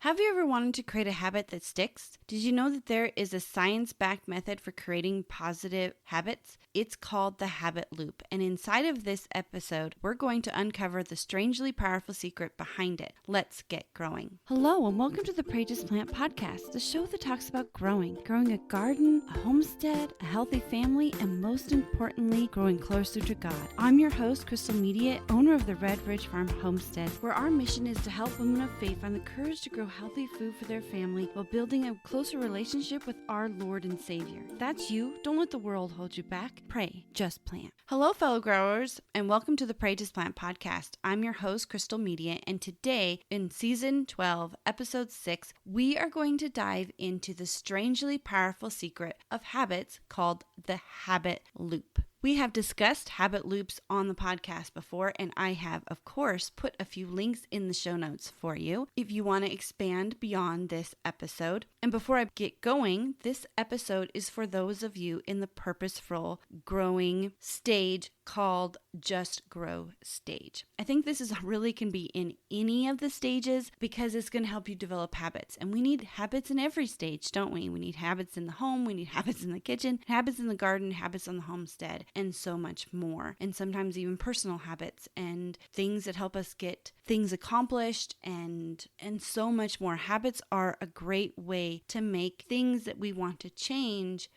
Have you ever wanted to create a habit that sticks? Did you know that there is a science-backed method for creating positive habits? It's called the habit loop. And inside of this episode, we're going to uncover the strangely powerful secret behind it. Let's get growing. Hello, and welcome to the Pray Just Plant podcast, the show that talks about growing a garden, a homestead, a healthy family, and most importantly, growing closer to God. I'm your host, Crystal Media, owner of the Red Ridge Farm Homestead, where our mission is to help women of faith find the courage to grow healthy food for their family while building a closer relationship with our Lord and Savior. That's you. Don't let the world hold you back. Pray, just plant. Hello, fellow growers, and welcome to the Pray Just Plant podcast. I'm your host, Crystal Media, and today in season 12, episode 6, we are going to dive into the strangely powerful secret of habits called the habit loop. We have discussed habit loops on the podcast before, and I have, of course, put a few links in the show notes for you if you want to expand beyond this episode. And before I get going, this episode is for those of you in the purposeful growing stage called Just Grow stage. I think this really can be in any of the stages because it's going to help you develop habits. And we need habits in every stage, don't we? We need habits in the home, we need habits in the kitchen, habits in the garden, habits on the homestead, and so much more. And sometimes even personal habits and things that help us get things accomplished and so much more. Habits are a great way to make things that we want to change.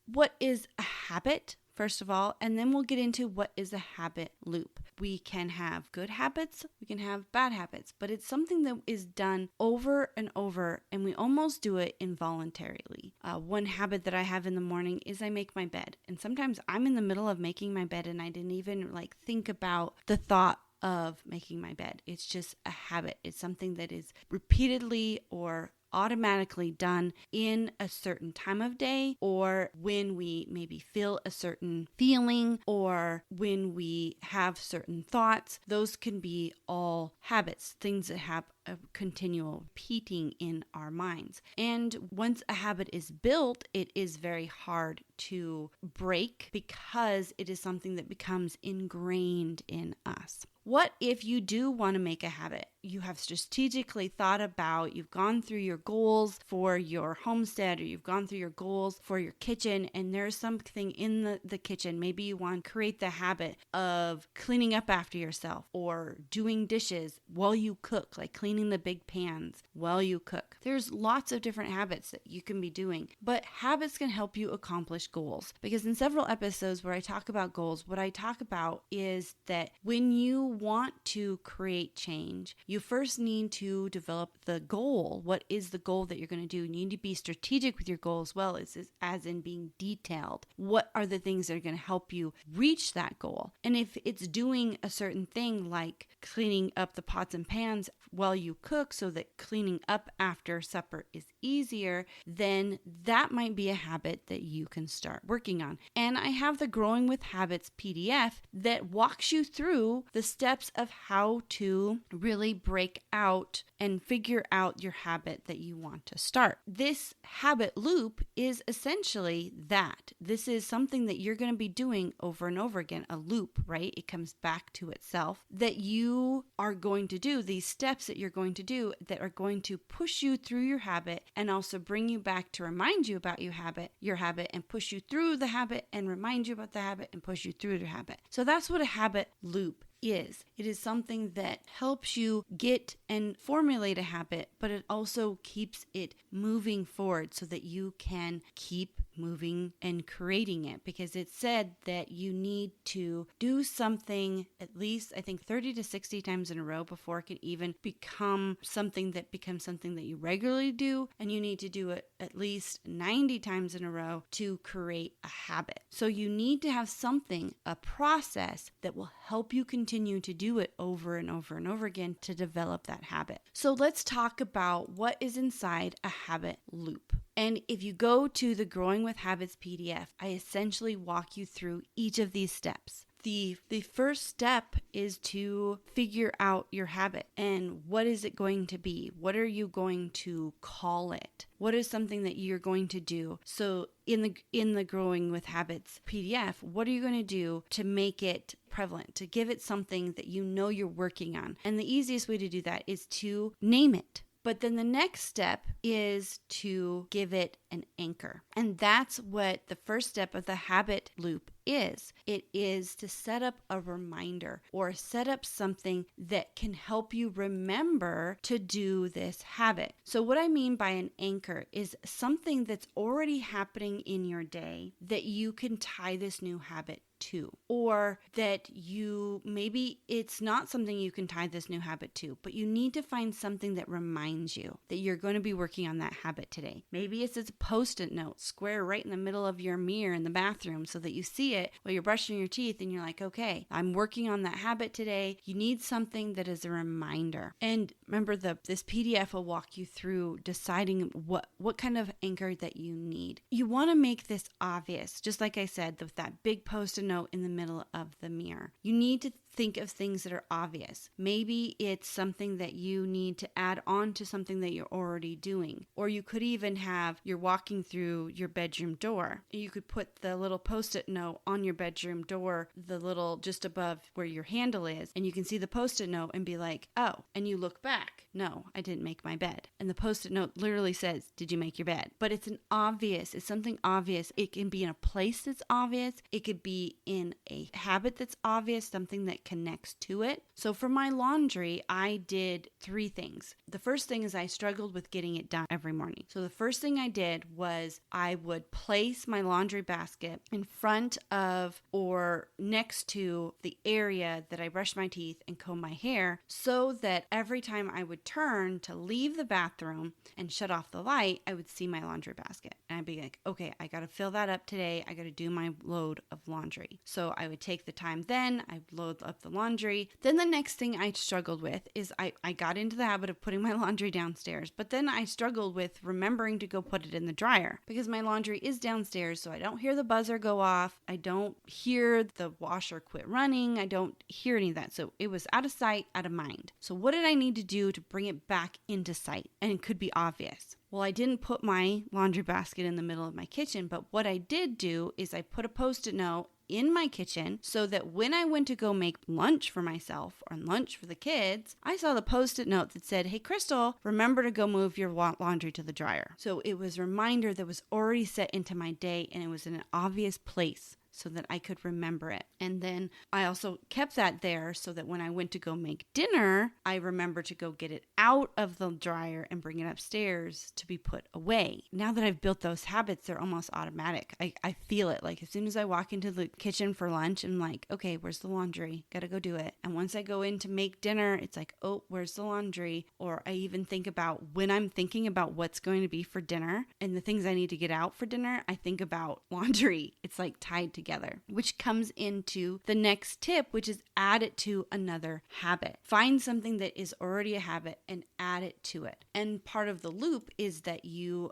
What is a habit? First of all, and then we'll get into what is a habit loop. We can have good habits, we can have bad habits, but it's something that is done over and over, and we almost do it involuntarily. One habit that I have in the morning is I make my bed, and sometimes I'm in the middle of making my bed and I didn't even think about the thought of making my bed. It's just a habit. It's something that is repeatedly or automatically done in a certain time of day, or when we maybe feel a certain feeling, or when we have certain thoughts. Those can be all habits, things that have a continual repeating in our minds. And once a habit is built, it is very hard to break because it is something that becomes ingrained in us. What if you do want to make a habit? You have strategically thought about, you've gone through your goals for your homestead, or you've gone through your goals for your kitchen, and there's something in the kitchen. Maybe you want to create the habit of cleaning up after yourself, or doing dishes while you cook, like cleaning the big pans while you cook. There's lots of different habits that you can be doing, but habits can help you accomplish goals. Because in several episodes where I talk about goals, what I talk about is that when you want to create change, you first need to develop the goal. What is the goal that you're going to do? You need to be strategic with your goal as well, as in being detailed. What are the things that are going to help you reach that goal? And if it's doing a certain thing like cleaning up the pots and pans while you cook so that cleaning up after supper is easier, then that might be a habit that you can start working on. And I have the Growing with Habits PDF that walks you through the steps of how to really break out and figure out your habit that you want to start. This habit loop is essentially that. This is something that you're going to be doing over and over again, a loop, right? It comes back to itself, that you are going to do, these steps that you're going to do that are going to push you through your habit and also bring you back to remind you about your habit, and push you through the habit and remind you about the habit and push you through your habit. So that's what a habit loop is. It is something that helps you get and formulate a habit, but it also keeps it moving forward so that you can keep moving and creating it, because it said that you need to do something at least, I think, 30 to 60 times in a row before it can even become something that you regularly do, and you need to do it at least 90 times in a row to create a habit. So you need to have something, a process that will help you continue to do it over and over and over again to develop that habit. So let's talk about what is inside a habit loop. And if you go to the Growing with Habits PDF, I essentially walk you through each of these steps. The first step is to figure out your habit, and what is it going to be? What are you going to call it? What is something that you're going to do? So in the Growing with Habits PDF, what are you going to do to make it prevalent, to give it something that you know you're working on? And the easiest way to do that is to name it. But then the next step is to give it an anchor. And that's what the first step of the habit loop is. It is to set up a reminder or set up something that can help you remember to do this habit. So what I mean by an anchor is something that's already happening in your day that you can tie this new habit to, or that you maybe it's not something you can tie this new habit to, but you need to find something that reminds you that you're going to be working on that habit today. Maybe it's a post-it note square right in the middle of your mirror in the bathroom so that you see it while you're brushing your teeth and you're like, okay, I'm working on that habit today. You need something that is a reminder. And remember, this PDF will walk you through deciding what kind of anchor that you need. You want to make this obvious, just like I said, with that big post-it note in the middle of the mirror. You need to think of things that are obvious. Maybe it's something that you need to add on to something that you're already doing. Or you could even have, you're walking through your bedroom door. You could put the little post-it note on your bedroom door, the little just above where your handle is, and you can see the post-it note and be like, oh, and you look back. No, I didn't make my bed. And the post-it note literally says, did you make your bed? But it's something obvious. It can be in a place that's obvious. It could be in a habit that's obvious, something that connects to it. So for my laundry, I did 3 things. The first thing is I struggled with getting it done every morning. So the first thing I did was I would place my laundry basket in front of or next to the area that I brush my teeth and comb my hair, so that every time I would turn to leave the bathroom and shut off the light, I would see my laundry basket. And I'd be like, okay, I got to fill that up today. I got to do my load of laundry. So I would take the time then, I'd load up the laundry. Then the next thing I struggled with is I got into the habit of putting my laundry downstairs, but then I struggled with remembering to go put it in the dryer because my laundry is downstairs, so I don't hear the buzzer go off. I don't hear the washer quit running. I don't hear any of that. So it was out of sight, out of mind. So what did I need to do to bring it back into sight? And it could be obvious. Well, I didn't put my laundry basket in the middle of my kitchen, but what I did do is I put a post-it note in my kitchen so that when I went to go make lunch for myself or lunch for the kids, I saw the post-it note that said, hey, Crystal, remember to go move your laundry to the dryer. So it was a reminder that was already set into my day, and it was in an obvious place so that I could remember it. And then I also kept that there so that when I went to go make dinner, I remembered to go get it out of the dryer and bring it upstairs to be put away. Now that I've built those habits, they're almost automatic. I feel it. Like as soon as I walk into the kitchen for lunch, I'm like, okay, where's the laundry? Gotta go do it. And once I go in to make dinner, it's like, oh, where's the laundry? Or I even think about when I'm thinking about what's going to be for dinner and the things I need to get out for dinner, I think about laundry. It's like tied together, which comes into the next tip, which is add it to another habit. Find something that is already a habit and add it to it. And part of the loop is that you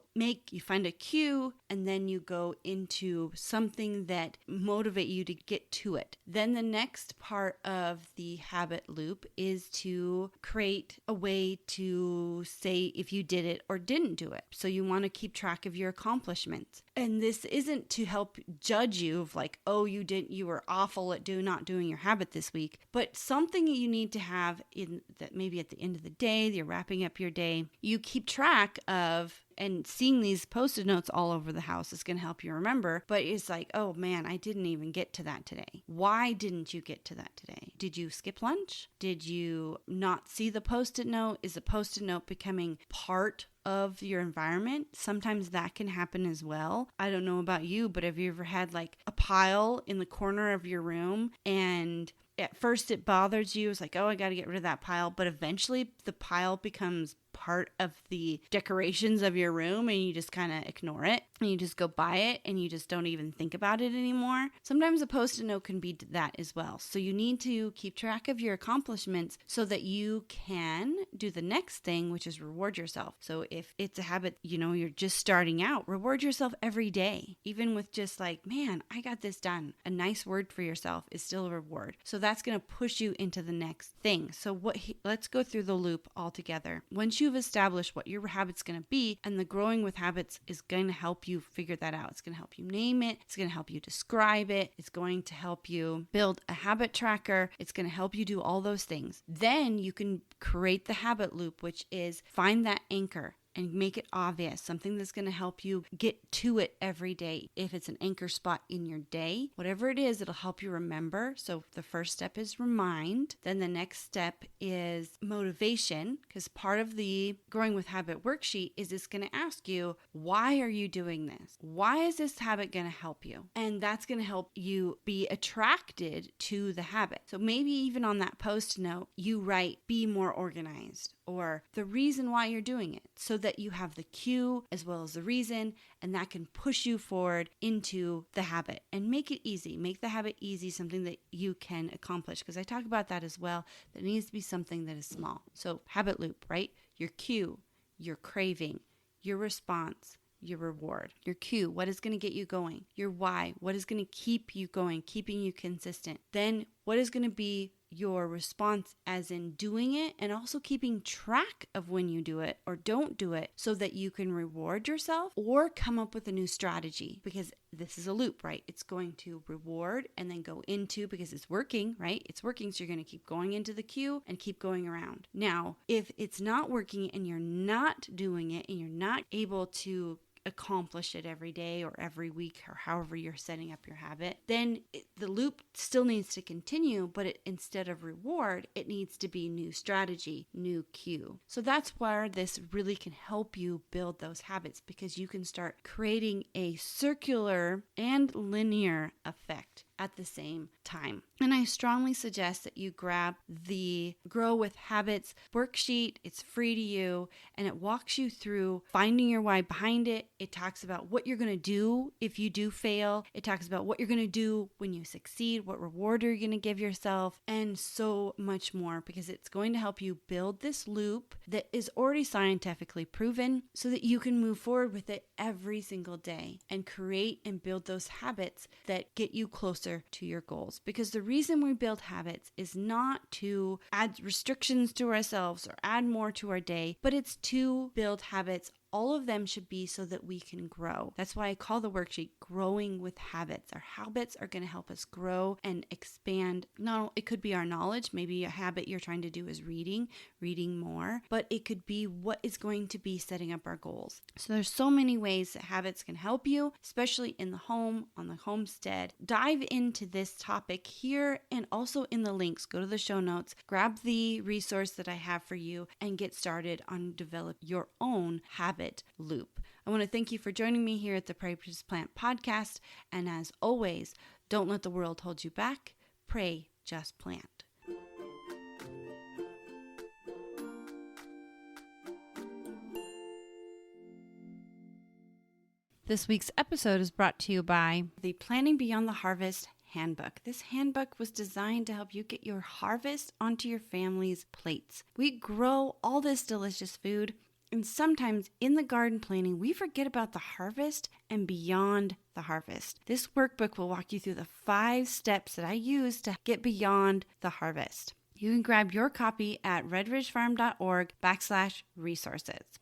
find a cue and then you go into something that motivate you to get to it. Then the next part of the habit loop is to create a way to say if you did it or didn't do it. So you want to keep track of your accomplishments. And this isn't to help judge you of like, oh, you were awful at not doing your habit this week, but something you need to have in that maybe at the end of the day, you're wrapping up your day, you keep track of. And seeing these post-it notes all over the house is going to help you remember. But it's like, oh man, I didn't even get to that today. Why didn't you get to that today? Did you skip lunch? Did you not see the post-it note? Is the post-it note becoming part of your environment? Sometimes that can happen as well. I don't know about you, but have you ever had like a pile in the corner of your room and at first it bothers you? It's like, oh, I got to get rid of that pile. But eventually the pile becomes part of the decorations of your room and you just kind of ignore it and you just go by it and you just don't even think about it anymore. Sometimes a post-it note can be that as well. So you need to keep track of your accomplishments so that you can do the next thing, which is reward yourself. So if it's a habit, you're just starting out, reward yourself every day, even with just like, man, I got this done. A nice word for yourself is still a reward. So that's going to push you into the next thing. So let's go through the loop all together. Once you you've established what your habit's going to be, and the growing with habits is going to help you figure that out. It's going to help you name it. It's going to help you describe it. It's going to help you build a habit tracker. It's going to help you do all those things. Then you can create the habit loop, which is find that anchor and make it obvious, something that's going to help you get to it every day. If it's an anchor spot in your day, whatever it is, it'll help you remember. So the first step is remind. Then the next step is motivation, because part of the Growing with Habit worksheet is it's going to ask you, why are you doing this? Why is this habit going to help you? And that's going to help you be attracted to the habit. So maybe even on that post note, you write, be more organized, or the reason why you're doing it, so that you have the cue as well as the reason, and that can push you forward into the habit and make it easy. Make the habit easy, something that you can accomplish, because I talk about that as well, that it needs to be something that is small. So habit loop, right? Your cue, your craving, your response, your reward. Your cue, what is going to get you going? Your why, what is going to keep you going, keeping you consistent? Then what is going to be your response, as in doing it, and also keeping track of when you do it or don't do it, so that you can reward yourself or come up with a new strategy, because this is a loop, right? It's going to reward and then go into, because it's working, right? It's working, so you're going to keep going into the cue and keep going around. Now, if it's not working and you're not doing it and you're not able to accomplish it every day or every week or however you're setting up your habit, then the loop still needs to continue, but instead of reward, it needs to be new strategy, new cue. So that's where this really can help you build those habits, because you can start creating a circular and linear effect at the same time. And I strongly suggest that you grab the Grow with Habits worksheet. It's free to you, and it walks you through finding your why behind it. It talks about what you're going to do if you do fail. It talks about what you're going to do when you succeed, what reward are you going to give yourself, and so much more, because it's going to help you build this loop that is already scientifically proven, so that you can move forward with it every single day and create and build those habits that get you closer to your goals. Because the reason we build habits is not to add restrictions to ourselves or add more to our day, but it's to build habits. All of them should be so that we can grow. That's why I call the worksheet Growing with Habits. Our habits are going to help us grow and expand. No, it could be our knowledge. Maybe a habit you're trying to do is reading more, but it could be what is going to be setting up our goals. So there's so many ways that habits can help you, especially in the home, on the homestead. Dive into this topic here and also in the links. Go to the show notes, grab the resource that I have for you, and get started on develop your own habit loop. I want to thank you for joining me here at the Pray Just Plant podcast. And as always, don't let the world hold you back. Pray Just Plant. This week's episode is brought to you by the Planning Beyond the Harvest handbook. This handbook was designed to help you get your harvest onto your family's plates. We grow all this delicious food, and sometimes in the garden planning, we forget about the harvest and beyond the harvest. This workbook will walk you through the 5 steps that I use to get beyond the harvest. You can grab your copy at redridgefarm.org/resources.